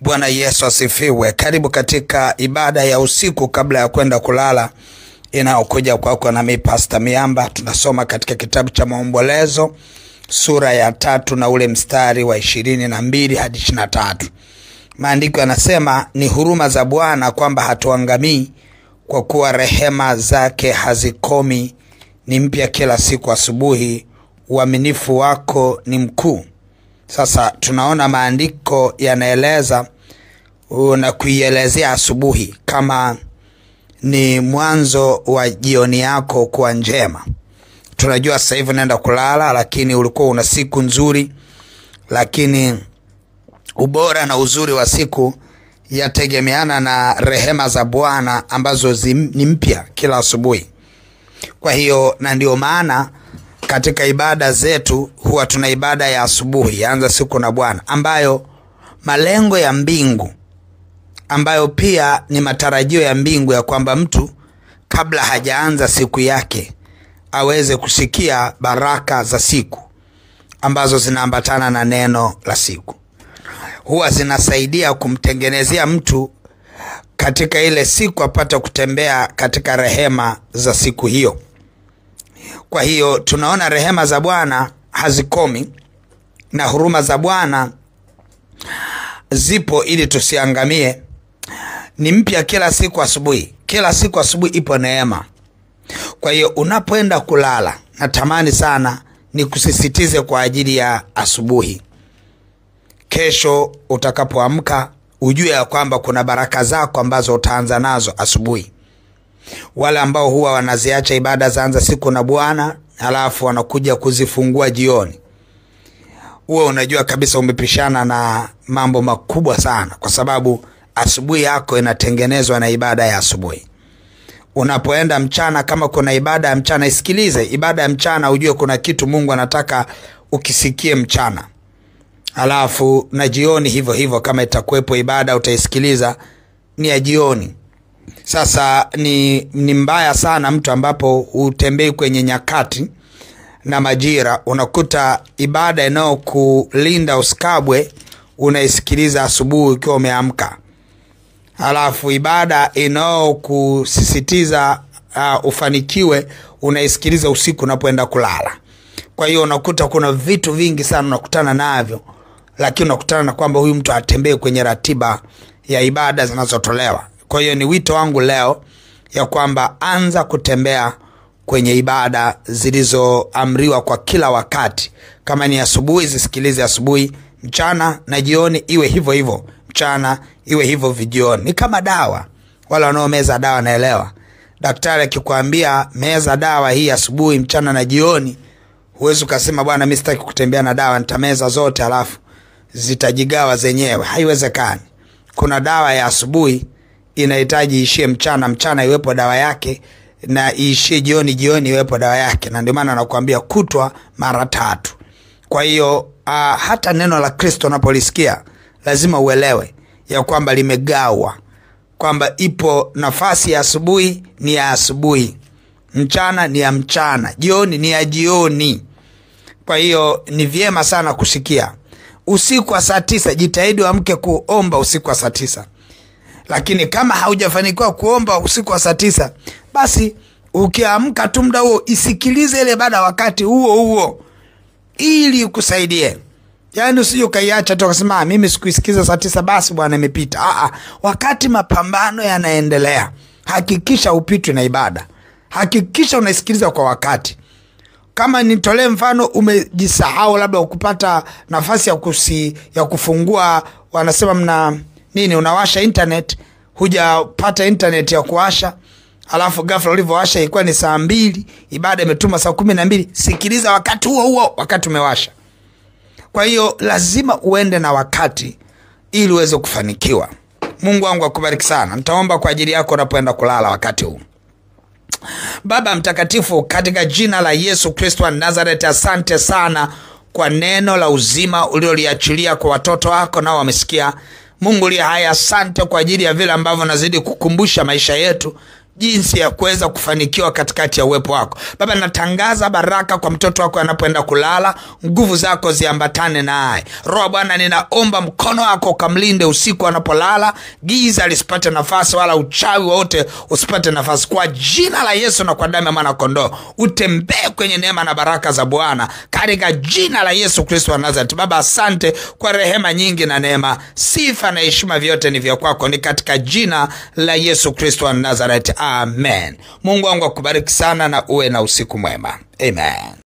Bwana Yesu asifiwe. Karibu katika ibada ya usiku kabla ya kwenda kulala inayokuja kwako na mimi Pastor Miamba. Tunasoma katika kitabu cha Maombolezo sura ya 3 na ule mstari wa 22 hadi 23. Maandiko yanasema, ni huruma za Bwana kwamba hatuangamii, kwa kuwa rehema zake hazikomi, ni mpya kila siku asubuhi, uaminifu wako ni mkuu. Sasa tunaona maandiko yanaeleza na kuielezea asubuhi kama ni mwanzo wa jioni yako kuwa njema. Tunajua sasa hivi unaenda kulala, lakini ulikuwa una siku nzuri, lakini ubora na uzuri wa siku yategemeana na rehema za Bwana ambazo ni mpya kila asubuhi. Kwa hiyo na ndio maana katika ibada zetu huwa tuna ibada ya asubuhi, anza siku na Bwana, ambayo malengo ya mbingu, ambayo pia ni matarajio ya mbingu ya kwamba mtu kabla hajaanza siku yake aweze kusikia baraka za siku ambazo zinaambatana na neno la siku. Huwa zinasaidia kumtengenezea mtu katika ile siku apate kutembea katika rehema za siku hiyo. Kwa hiyo tunaona rehema za Bwana hazikomi na huruma za Bwana zipo ili tusiangamie. Ni mpya kila siku asubuhi. Kila siku asubuhi ipo neema. Kwa hiyo unapoenda kulala, natamani sana ni kusisitize kwa ajili ya asubuhi. Kesho utakapoamka ujue ya kwamba kuna baraka zako ambazo utaanza nazo asubuhi. Wale ambao huwa wanaziacha ibada zaanza siku na Bwana halafu wanakuja kuzifungua jioni, huwa unajua kabisa umepishana na mambo makubwa sana, kwa sababu asubuhi yako inatengenezwa na ibada ya asubuhi. Unapoenda mchana, kama kuna ibada ya mchana, isikilize ibada ya mchana, ujue kuna kitu Mungu anataka ukisikie mchana. Halafu na jioni hivyo hivyo, kama itakuwepo ibada utaisikiliza ni ya jioni. Sasa ni mbaya sana mtu ambapo utembei kwenye nyakati na majira, unakuta ibada inao kulinda usikabwe unaisikiliza asubuhi ukiwa umeamka. Halafu ibada inao kusisitiza ufanikiwe unaisikiliza usiku unapoenda kulala. Kwa hiyo unakuta kuna vitu vingi sana unakutana navyo, lakini unakutana na kwamba huyu mtu atembee kwenye ratiba ya ibada zinazotolewa. Kwa hiyo ni wito wangu leo ya kwamba anza kutembea kwenye ibada zilizoamriwa kwa kila wakati. Kama ni asubuhi, zisikilize asubuhi, mchana na jioni iwe hivyo hivyo. Mchana iwe hivyo jioni. Ni kama dawa. Wala wanaomeza dawa naelewa. Daktari akikwambia meza dawa hii asubuhi, mchana na jioni, huwezi ukasema bwana mimi sitaki kutembea na dawa, nitameza zote halafu zitajigawa zenyewe. Haiwezekani. Kuna dawa ya asubuhi inahitaji ishie mchana, mchana iwepo dawa yake, na ishie jioni, jioni iwepo dawa yake. Na ndio maana nakwambia kutwa mara 3. Kwa hiyo hata neno la Kristo unapolisikia lazima uelewe ya kwamba limegawa, kwamba ipo nafasi ya asubuhi ni ya asubuhi, mchana ni ya mchana, jioni ni ya jioni. Kwa hiyo ni vyema sana kusikia. Usiku wa saa 9 jitahidi uamke kuomba usiku wa saa 9. Lakini kama haujafanikiwa kuomba usiku wa saa 9, basi ukiamka tu muda huo isikilize ile ibada wakati huo huo ili kusaidie. Yaani usije ukaiacha tu ukasema mimi sikuisikiza saa 9 basi bwana imepita. Wakati mapambano yanaendelea, hakikisha upitwe na ibada. Hakikisha unaisikiliza kwa wakati. Kama nitolee mfano, umejisahau labda ukupata nafasi ya kufungua, wanasema unawasha internet, hujapata internet ya kuwasha, halafu ghafla ulivyowasha ilikuwa ni saa 2, ibada imetuma saa 12, sikiliza wakati huo huo wakati umewasha. Kwa hiyo lazima uende na wakati ili uweze kufanikiwa. Mungu wangu akubariki sana. Nitaomba kwa ajili yako unapoenda kulala wakati huu. Baba mtakatifu, katika jina la Yesu Kristo wa Nazareth, asante sana kwa neno la uzima ulioliachilia kwa watoto wako nao wamesikia. Mungu li haya, asante kwa ajili ya vile ambavyo nazidi kukumbusha maisha yetu jinsi ya kuweza kufanikiwa katikati ya uwepo wako. Baba, natangaza baraka kwa mtoto wako anapoenda kulala, nguvu zako ziambatane naye. Roho Bwana, ninaomba mkono wako ukamlinde usiku anapolala, giza lisipate nafasi wala uchawi wote usipate nafasi. Kwa jina la Yesu na kwa damu ya mwana kondoo, utembee kwenye neema na baraka za Bwana katika jina la Yesu Kristo wa Nazareti. Baba, asante kwa rehema nyingi na neema. Sifa na heshima vyote ni vya kwako, ni katika jina la Yesu Kristo wa Nazareti. Amen. Mungu wangu akubariki sana na uwe na usiku mwema. Amen.